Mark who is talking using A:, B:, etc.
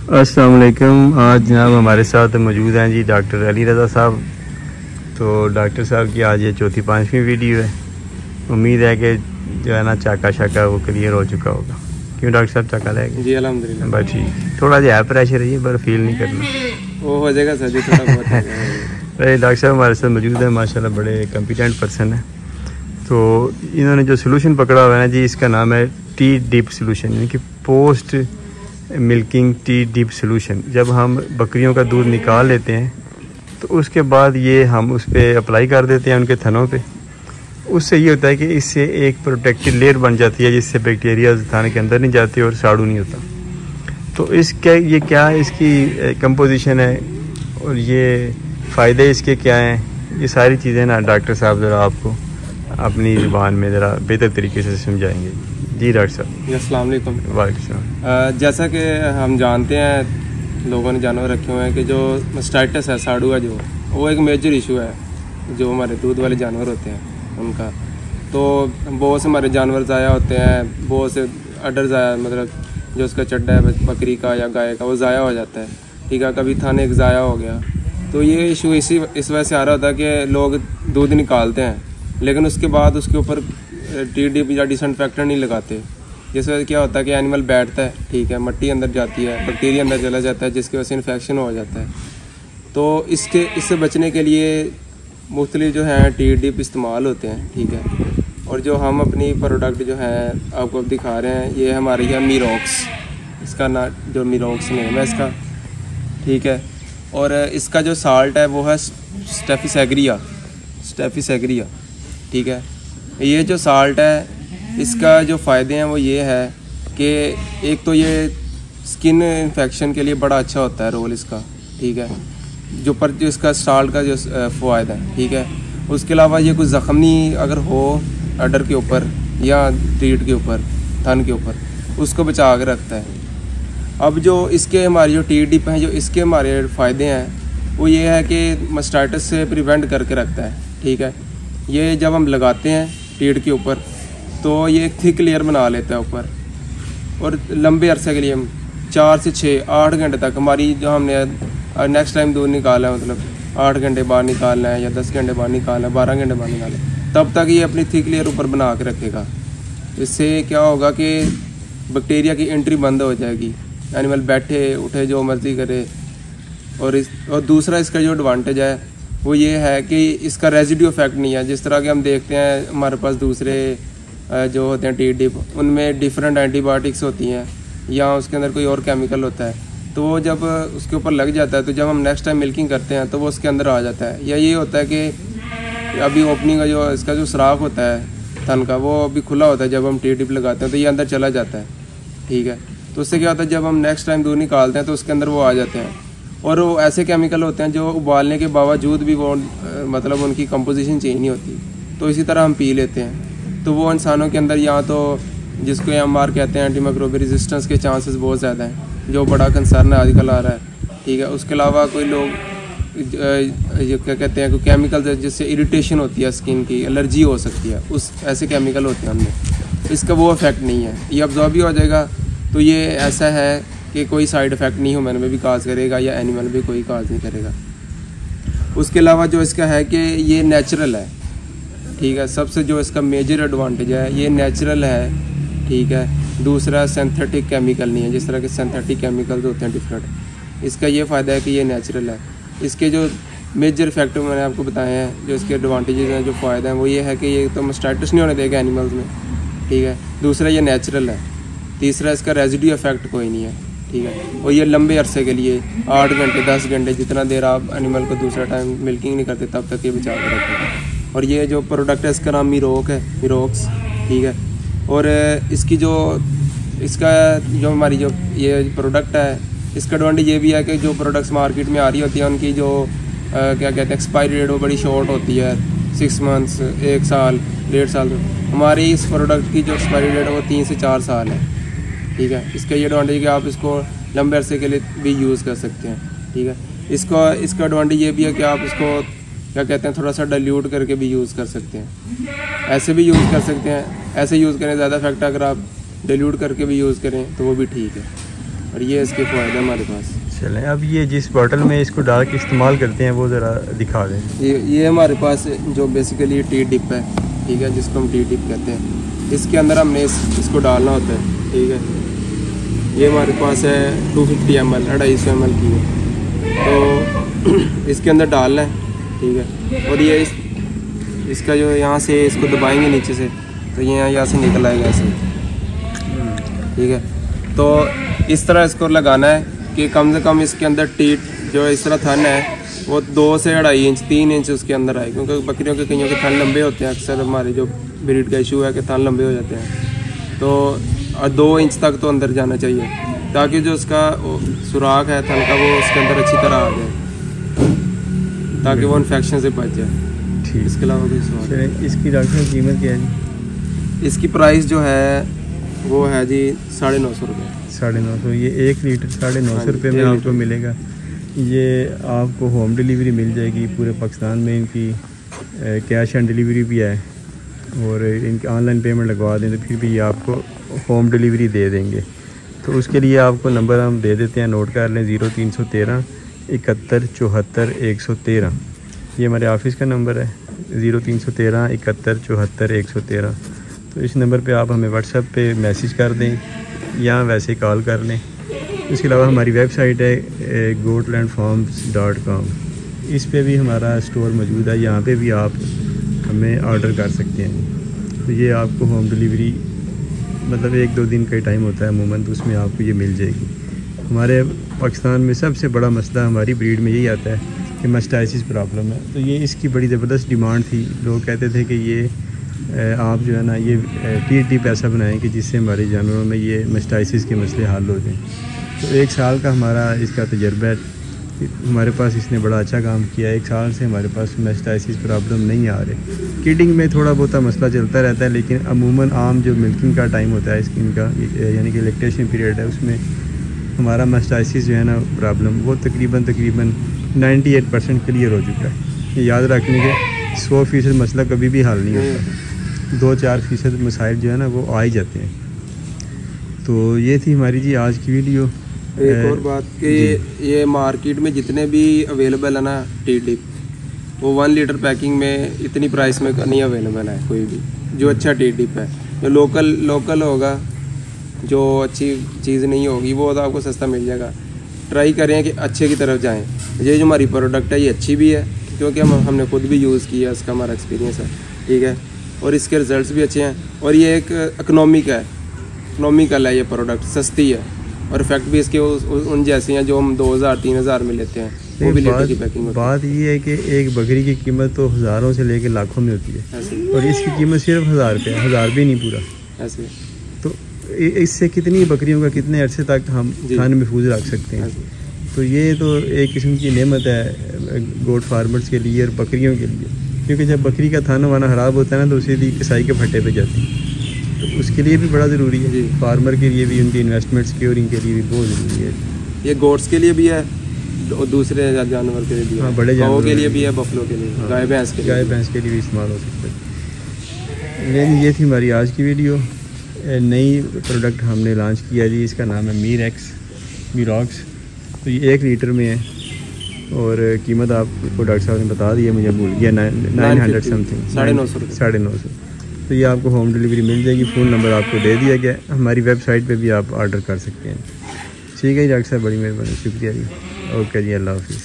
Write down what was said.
A: अस्सलाम वालेकुम। आज जनाब हमारे साथ मौजूद हैं जी डॉक्टर अली रज़ा साहब। तो डॉक्टर साहब की आज ये चौथी पाँचवीं वीडियो है। उम्मीद है कि जो है ना चाका शाका वो क्लियर हो चुका होगा। क्यों डॉक्टर साहब चाका लेंगे?
B: जी अल्हम्दुलिल्लाह।
A: बस ठीक, थोड़ा जो है प्रेशर है ये पर फील नहीं करना,
B: वो हो जाएगा सर जी, थोड़ा बहुत
A: डॉक्टर साहब हमारे साथ मौजूद है, माशाल्लाह बड़े कॉम्पिटेंट पर्सन है। तो इन्होंने जो सोल्यूशन पकड़ा हुआ है जी, इसका नाम है टी डिप सोल्यूशन, यानी कि post milking teat dip solution. जब हम बकरियों का दूध निकाल लेते हैं तो उसके बाद ये हम उस पर अप्लाई कर देते हैं उनके थनों पे। उससे ये होता है कि इससे एक प्रोटेक्टिव लेयर बन जाती है, जिससे बैक्टीरिया थाने के अंदर नहीं जाते और साड़ू नहीं होता। तो इसके ये क्या इसकी कंपोजिशन है और ये फ़ायदे इसके क्या हैं, ये सारी चीज़ें ना डॉक्टर साहब ज़रा आपको अपनी ज़ुबान में ज़रा बेहतर तरीके से समझाएंगे। जी डॉक्टर साहब।
B: अस्सलाम वालेकुम।
A: वालेकुम।
B: जैसा कि हम जानते हैं, लोगों ने जानवर रखे हुए हैं कि जो मास्टाइटिस है, साड़ू है, जो वो एक मेजर इशू है जो हमारे दूध वाले जानवर होते हैं उनका। तो बहुत से हमारे जानवर ज़ाया होते हैं, बहुत से अडर ज़ाया, मतलब जो उसका चड्डा है बकरी का या गाय का, वो ज़ाया हो जाता है। ठीक है, कभी थाने एक ज़ाया हो गया। तो ये इशू इस वजह से आ रहा होता है कि लोग दूध निकालते हैं लेकिन उसके बाद उसके ऊपर टी डिप या डिसइंफेक्टेंट नहीं लगाते। जिस वजह से क्या होता है कि एनिमल बैठता है, ठीक है, मट्टी अंदर जाती है, बैक्टीरिया अंदर चला जाता है, जिसकी वजह से इन्फेक्शन हो जाता है। तो इससे बचने के लिए मुख्तलिफ जो हैं टी डिप इस्तेमाल होते हैं। ठीक है, और जो हम अपनी प्रोडक्ट जो है आपको अब दिखा रहे हैं, ये हमारी है मीरोक्स, इसका ना जो मीरोक्स नेम है इसका। ठीक है, और इसका जो साल्ट है वो है स्टेफिस एग्रिया। ठीक है, ये जो साल्ट है इसका जो फ़ायदे हैं वो ये है कि एक तो ये स्किन इन्फेक्शन के लिए बड़ा अच्छा होता है रोल इसका। ठीक है, जो इसका साल्ट का जो फ़ायदा है। ठीक है, उसके अलावा ये कुछ ज़ख्मी अगर हो अडर के ऊपर या ट्रीट के ऊपर, थन के ऊपर, उसको बचा के रखता है। अब जो इसके हमारी जो टी डिप हैं, जो इसके हमारे फ़ायदे हैं वो ये है कि मास्टाइटिस से प्रिवेंट करके रखता है। ठीक है, ये जब हम लगाते हैं टीड के ऊपर तो ये एक थिक लेयर बना लेता है ऊपर, और लंबे अरसे के लिए 4 से 6 8 घंटे तक हमारी जो हमने नेक्स्ट टाइम दूध निकाला है, मतलब 8 घंटे बाद निकालना है या 10 घंटे बाद निकालना है, 12 घंटे बाद निकालना है, तब तक ये अपनी थिक लेयर ऊपर बना के रखेगा। इससे क्या होगा कि बैक्टीरिया की एंट्री बंद हो जाएगी, एनिमल बैठे उठे जो मर्ज़ी करे। और दूसरा इसका जो एडवांटेज है वो ये है कि इसका रेजिड्यू इफेक्ट नहीं है। जिस तरह के हम देखते हैं हमारे पास दूसरे जो होते हैं टी डिप, उनमें डिफरेंट एंटीबायोटिक्स होती हैं या उसके अंदर कोई और केमिकल होता है, तो वो जब उसके ऊपर लग जाता है तो जब हम नेक्स्ट टाइम मिल्किंग करते हैं तो वो उसके अंदर आ जाता है। या ये होता है कि अभी ओपनिंग का जो इसका जो सुराख होता है थन का, वो अभी खुला होता है, जब हम टी डिप लगाते हैं तो ये अंदर चला जाता है। ठीक है, तो उससे क्या होता है जब हम नेक्स्ट टाइम दूध निकालते हैं तो उसके अंदर वो आ जाते हैं, और वो ऐसे केमिकल होते हैं जो उबालने के बावजूद भी वो मतलब उनकी कंपोजिशन चेंज नहीं होती, तो इसी तरह हम पी लेते हैं। तो वो इंसानों के अंदर या तो जिसको एमआर कहते हैं, एंटीमाइक्रोबियल रेजिस्टेंस के चांसेस बहुत ज़्यादा हैं, जो बड़ा कंसर्न आजकल आ रहा है। ठीक है, उसके अलावा कोई लोग ये क्या कहते हैं, कोई केमिकल जिससे इरिटेशन होती है, स्किन की एलर्जी हो सकती है, उस ऐसे केमिकल होते हैं उनमें। इसका वो इफेक्ट नहीं है, ये अब्जॉर्ब भी हो जाएगा। तो ये ऐसा है कि कोई साइड इफ़ेक्ट नहीं ह्यूमन में भी काज करेगा या एनिमल भी कोई काज नहीं करेगा। उसके अलावा जो इसका है कि ये नेचुरल है। ठीक है, सबसे जो इसका मेजर एडवांटेज है ये नेचुरल है। ठीक है, दूसरा सिंथेटिक केमिकल नहीं है, जिस तरह के सिंथेटिक केमिकल्स होते हैं डिफरेंट, इसका ये फ़ायदा है कि ये नेचुरल है। इसके जो मेजर इफेक्ट मैंने आपको बताए हैं, जो इसके एडवांटेजेस हैं, जो फ़ायदा हैं, वो ये है कि ये तो मास्टाइटिस नहीं होने देगा एनिमल्स में। ठीक है, दूसरा ये नेचुरल है, तीसरा इसका रेजिड्यू इफेक्ट कोई नहीं है। ठीक है, और ये लंबे अरसे के लिए 8 घंटे 10 घंटे जितना देर आप एनिमल को दूसरा टाइम मिल्किंग नहीं करते तब तक ये बचा कर रखेगा। और ये जो प्रोडक्ट है इसका नाम मीरोक्स। ठीक है, और इसकी जो हमारी जो ये प्रोडक्ट है, इसका एडवांटेज ये भी है कि जो प्रोडक्ट्स मार्केट में आ रही होती हैं उनकी जो क्या कहते हैं एक्सपायरी डेट वो बड़ी शॉर्ट होती है, 6 मंथ्स, 1 साल, 1.5 साल। हमारी इस प्रोडक्ट की जो एक्सपायरी डेट है वो 3 से 4 साल है। ठीक है, इसका ये एडवांटेज है कि आप इसको लंबे अरसे के लिए भी यूज़ कर सकते हैं। ठीक है, इसका एडवांटेज ये भी है कि आप इसको क्या कहते हैं थोड़ा सा डाइल्यूट करके भी यूज़ कर सकते हैं, ऐसे भी यूज़ कर सकते हैं। ऐसे यूज़ करें ज़्यादा इफेक्ट, अगर आप डाइल्यूट करके भी यूज़ करें तो वो भी ठीक है। और ये इसके फ़ायदे हमारे पास।
A: चलें, अब ये जिस बॉटल में इसको डाल के इस्तेमाल करते हैं वो ज़रा दिखा दें।
B: ये हमारे पास जो बेसिकली टी डिप है, ठीक है, जिसको हम टी डिप कहते हैं। इसके अंदर हमने इसको डालना होता है, ठीक है। ये हमारे पास है 250 ml 250 ml की है, तो इसके अंदर डालना है, ठीक है। और ये इसका जो यहाँ से इसको दबाएंगे नीचे से, तो ये यहाँ से निकल आएगा ऐसे, ठीक है। तो इस तरह इसको लगाना है कि कम से कम इसके अंदर टीट जो इस तरह थन है वो 2 से 2.5 इंच 3 इंच उसके अंदर आए, क्योंकि बकरियों के कईयों के थन लंबे होते हैं। अक्सर हमारे जो ब्रीड का इशू है कि थन लंबे हो जाते हैं, तो 2 इंच तक तो अंदर जाना चाहिए, ताकि जो उसका सुराख है थन का वो उसके अंदर अच्छी तरह आ जाए, ताकि वो इन्फेक्शन से बच जाए।
A: ठीक,
B: इसके अलावा कोई सवाल?
A: इसकी डॉक्टर साहब कीमत क्या है जी?
B: इसकी प्राइस जो है वो है जी 950 रुपये।
A: 950, ये 1 लीटर 950 रुपये में आपको मिलेगा। ये आपको होम डिलीवरी मिल जाएगी पूरे पाकिस्तान में। इनकी कैश ऑन डिलीवरी भी है, और इनकी ऑनलाइन पेमेंट लगवा दें तो फिर भी ये आपको होम डिलीवरी दे देंगे। तो उसके लिए आपको नंबर हम दे देते हैं, नोट कर लें। 0313 71 74 113, ये हमारे ऑफिस का नंबर है। 0313 71 74 113। तो इस नंबर पे आप हमें व्हाट्सएप पे मैसेज कर दें या वैसे कॉल कर लें। इसके अलावा हमारी वेबसाइट है goatlandfarms.com, इस पे भी हमारा स्टोर मौजूद है, यहाँ पे भी आप हमें ऑर्डर कर सकते हैं। तो ये आपको होम डिलीवरी मतलब 1-2 दिन का ही टाइम होता है अमूमन, तो उसमें आपको ये मिल जाएगी। हमारे पाकिस्तान में सबसे बड़ा मसला हमारी ब्रीड में यही आता है कि मास्टाइसिस प्रॉब्लम है। तो ये इसकी बड़ी ज़बरदस्त डिमांड थी। लोग कहते थे कि ये आप जो है ना ये टी डिप ऐसा बनाएं कि जिससे हमारे जानवरों में ये मास्टाइसिस के मसले हल हो जाएं। तो 1 साल का हमारा इसका तजर्बा है, हमारे पास इसने बड़ा अच्छा काम किया। 1 साल से हमारे पास मास्टाइसिस प्रॉब्लम नहीं आ रही। किडिंग में थोड़ा बहुत मसला चलता रहता है, लेकिन अमूमन आम जो मिल्किंग का टाइम होता है स्किन का, यानी कि लैक्टेशन पीरियड है, उसमें हमारा मास्टाइसिस जो है ना प्रॉब्लम वो तकरीबन 98% क्लियर हो चुका है। ये याद रखने के 100% मसला कभी भी हल नहीं होता, 2-4% मसाइल जो है ना वो आ ही जाते हैं। तो ये थी हमारी जी आज की वीडियो।
B: एक और बात कि ये मार्केट में जितने भी अवेलेबल है ना टी डिप, वो 1 लीटर पैकिंग में इतनी प्राइस में नहीं अवेलेबल है कोई भी जो अच्छा टी डिप है। जो लोकल होगा, जो अच्छी चीज़ नहीं होगी, वो तो आपको सस्ता मिल जाएगा। ट्राई करें कि अच्छे की तरफ जाएं। ये जो हमारी प्रोडक्ट है ये अच्छी भी है, क्योंकि हमने खुद भी यूज़ किया, इसका हमारा एक्सपीरियंस है, ठीक है। और इसके रिज़ल्ट्स भी अच्छे हैं, और ये एक इकोनॉमिकल है ये प्रोडक्ट, सस्ती है, और इफेक्ट भी इसके उन जैसे हैं जो हम 2000-3000 में लेते हैं, वो भी लीटर की पैकिंग होती है।
A: बात ये है कि एक बकरी की कीमत तो हज़ारों से लेकर लाखों में होती है, और इसकी कीमत सिर्फ 1000 रुपये, 1000 भी नहीं पूरा
B: ऐसे।
A: तो इससे कितनी बकरियों का कितने अरसे तक हम खाने महफूज रख सकते हैं। तो ये तो एक किस्म की नेमत है गोट फार्मर्स के लिए और बकरियों के लिए, क्योंकि जब बकरी का थाना वाना ख़राब होता है ना तो उसे भी कसाई के फट्टे पे जाती है। तो उसके लिए भी बड़ा ज़रूरी है, फार्मर के लिए भी, उनकी इन्वेस्टमेंट सिक्योरिंग के लिए भी बहुत ज़रूरी है।
B: ये गोट्स के लिए भी है और दूसरे जानवर के लिए भी है।
A: हाँ, बड़े जानवर
B: के लिए भी है, बफलो के लिए, गाय भैंस के लिए भी
A: इस्तेमाल हो सकता है। लेकिन ये थी हमारी आज की वीडियो। नई प्रोडक्ट हमने लॉन्च किया जी, इसका नाम है मीरॉक्स। तो ये 1 लीटर में है, और कीमत आपको डॉक्टर साहब ने बता दी है, मुझे भूल गया, 900 समथिंग, 950। तो ये आपको होम डिलीवरी मिल जाएगी। फ़ोन नंबर आपको दे दिया गया, हमारी वेबसाइट पे भी आप ऑर्डर कर सकते हैं। ठीक है जी डॉक्टर साहब, बड़ी मेहरबानी, शुक्रिया जी। ओके जी, अल्लाह हाफिज़।